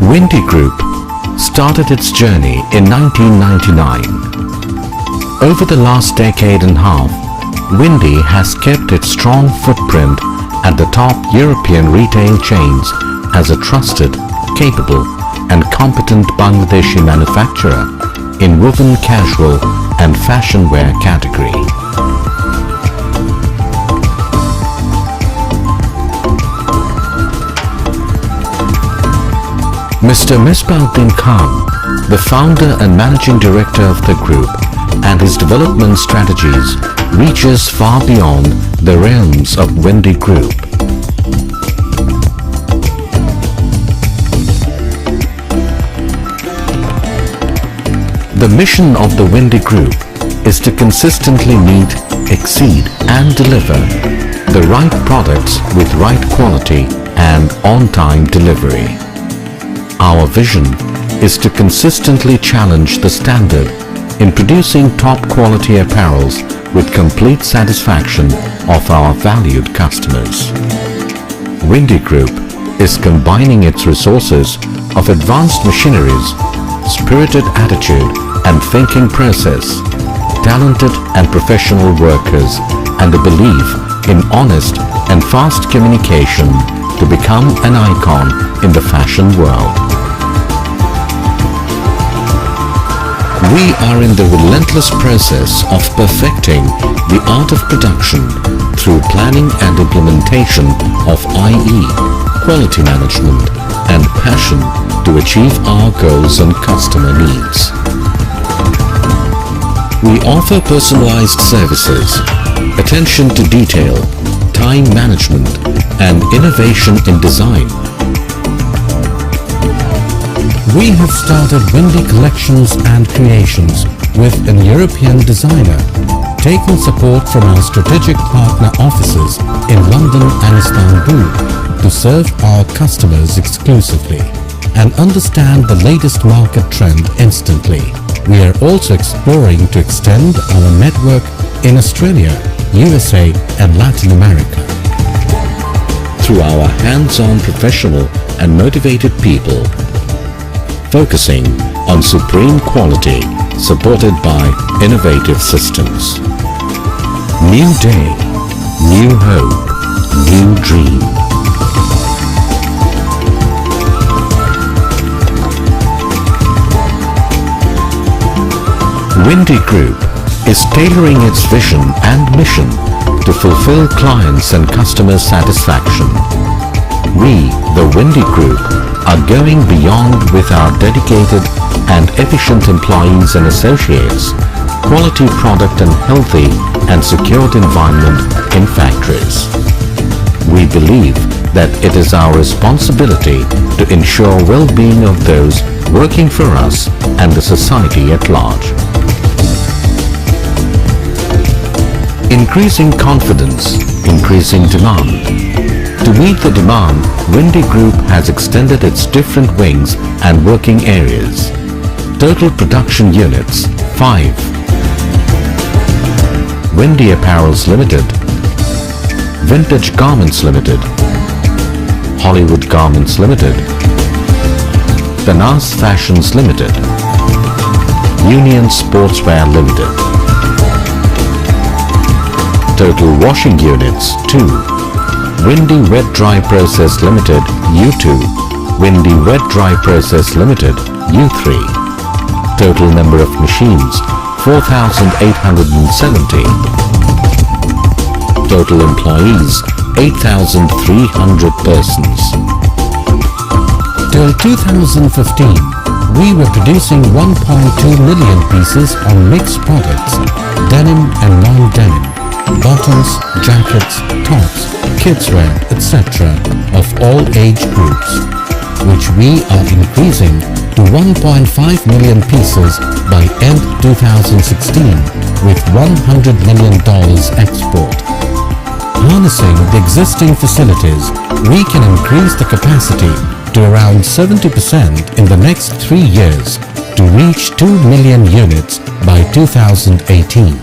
Windy Group started its journey in 1999. Over the last decade and a half, Windy has kept its strong footprint at the top European retail chains as a trusted, capable and competent Bangladeshi manufacturer in woven casual and fashion wear category. Mr. Misbah-Uddin Khan, the founder and managing director of the group, and his development strategies reaches far beyond the realms of Windy Group. The mission of the Windy Group is to consistently meet, exceed and deliver the right products with right quality and on-time delivery. Our vision is to consistently challenge the standard in producing top-quality apparels with complete satisfaction of our valued customers. Windy Group is combining its resources of advanced machineries, spirited attitude and thinking process, talented and professional workers, and a belief in honest and fast communication to become an icon in the fashion world. We are in the relentless process of perfecting the art of production through planning and implementation of i.e. quality management and passion to achieve our goals and customer needs. We offer personalized services, attention to detail, time management and innovation in design. We have started Windy Collections and Creations with an European designer, taking support from our strategic partner offices in London and Istanbul to serve our customers exclusively and understand the latest market trend instantly. We are also exploring to extend our network in Australia, USA and Latin America. Through our hands-on professional and motivated people, focusing on supreme quality supported by innovative systems. New day, new hope, new dream. Windy Group is tailoring its vision and mission to fulfill clients' and customers' satisfaction. We, the Windy Group, are going beyond with our dedicated and efficient employees and associates, quality product and healthy and secured environment in factories. We believe that it is our responsibility to ensure well-being of those working for us and the society at large. Increasing confidence, increasing demand. To meet the demand, Windy Group has extended its different wings and working areas. Total production units 5. Windy Apparels Limited, Vintage Garments Limited, Hollywood Garments Limited, Tanas Fashions Limited, Union Sportswear Limited. Total washing units 2. Windy Wet Dry Process Limited U2, Windy Wet Dry Process Limited U3. Total number of machines 4,870. Total employees 8,300 persons. Till 2015, we were producing 1.2 million pieces on mixed products, denim and non-denim, bottoms, jackets, tops, kidswear, etc. of all age groups, which we are increasing to 1.5 million pieces by end 2016 with $100 million export. Harnessing the existing facilities, we can increase the capacity to around 70% in the next 3 years to reach 2 million units by 2018.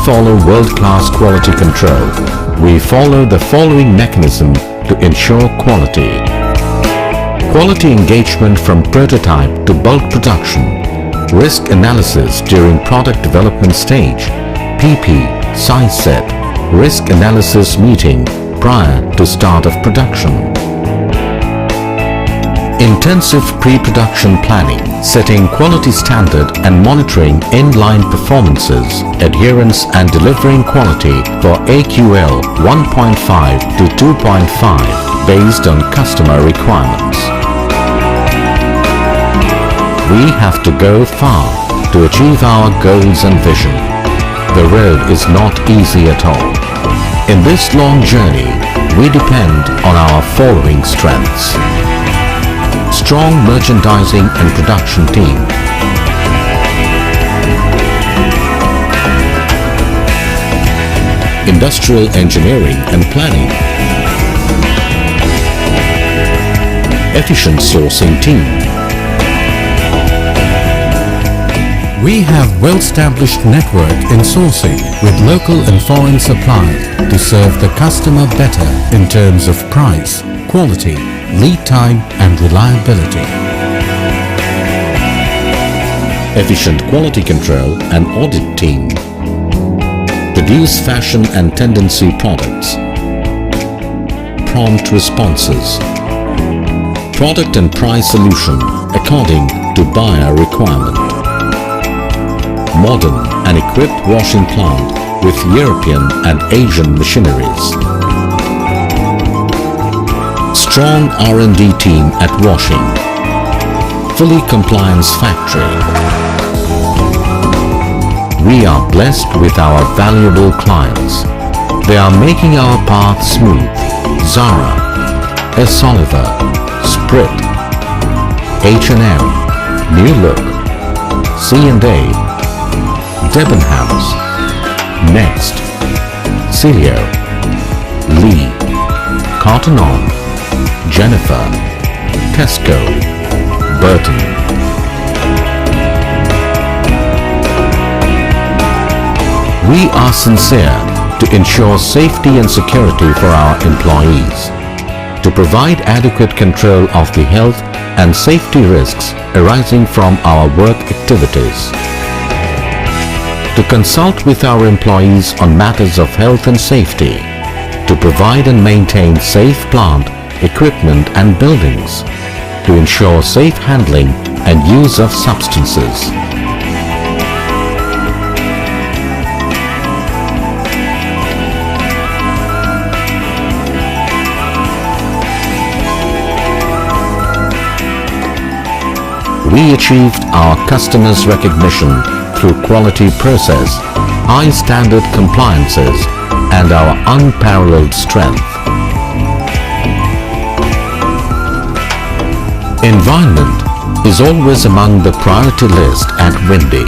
follow world-class quality control, we follow the following mechanism to ensure quality. Quality engagement from prototype to bulk production, risk analysis during product development stage, PP, size set, risk analysis meeting prior to start of production. Intensive pre-production planning, setting quality standard and monitoring in-line performances, adherence and delivering quality for AQL 1.5 to 2.5 based on customer requirements. We have to go far to achieve our goals and vision. The road is not easy at all. In this long journey, we depend on our following strengths. Strong merchandising and production team. Industrial engineering and planning. Efficient sourcing team. We have well-established network in sourcing with local and foreign suppliers to serve the customer better in terms of price, quality, lead time and reliability. Efficient quality control and audit team. Produce fashion and tendency products. Prompt responses. Product and price solution according to buyer requirement. Modern and equipped washing plant with European and Asian machineries. Strong R&D team at washing. Fully compliance factory. We are blessed with our valuable clients. They are making our path smooth. Zara, S. Oliver, Sprit, H&M, New Look, C&A, Debenhams, Next, Celio, Lee, Cotton On, Jennifer, Tesco, Burton. We are sincere to ensure safety and security for our employees, to provide adequate control of the health and safety risks arising from our work activities, to consult with our employees on matters of health and safety, to provide and maintain safe plant, equipment and buildings, to ensure safe handling and use of substances. We achieved our customers' recognition through quality process, high standard compliances and our unparalleled strength. Environment is always among the priority list at Windy.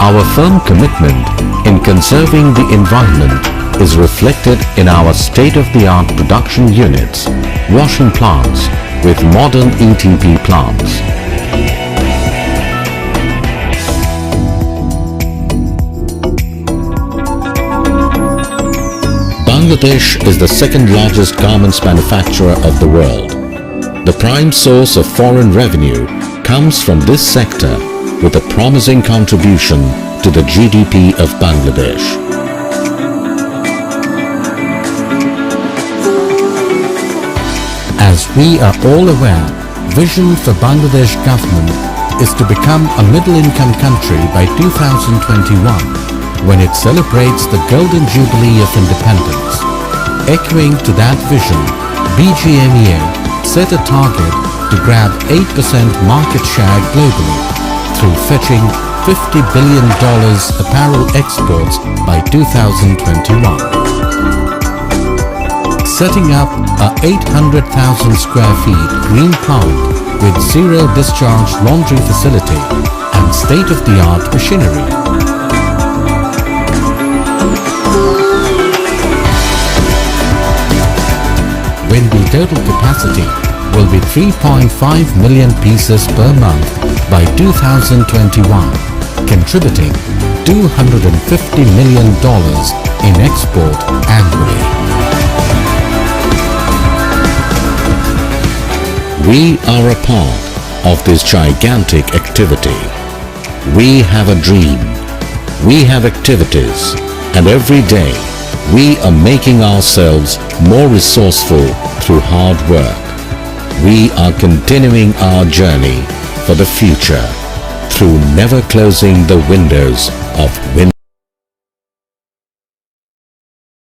Our firm commitment in conserving the environment is reflected in our state-of-the-art production units, washing plants with modern ETP plants. Bangladesh is the second largest garments manufacturer of the world. The prime source of foreign revenue comes from this sector with a promising contribution to the GDP of Bangladesh. As we are all aware, vision for Bangladesh government is to become a middle-income country by 2021 when it celebrates the Golden Jubilee of Independence. Echoing to that vision, BGMEA set a target to grab 8% market share globally through fetching $50 billion apparel exports by 2021. Setting up a 800,000 square feet green plant with zero discharge laundry facility and state-of-the-art machinery. Windy total capacity will be 3.5 million pieces per month by 2021, contributing $250 million in export annually. We are a part of this gigantic activity. We have a dream. We have activities, and every day we are making ourselves more resourceful through hard work. We are continuing our journey for the future through never closing the windows of Windy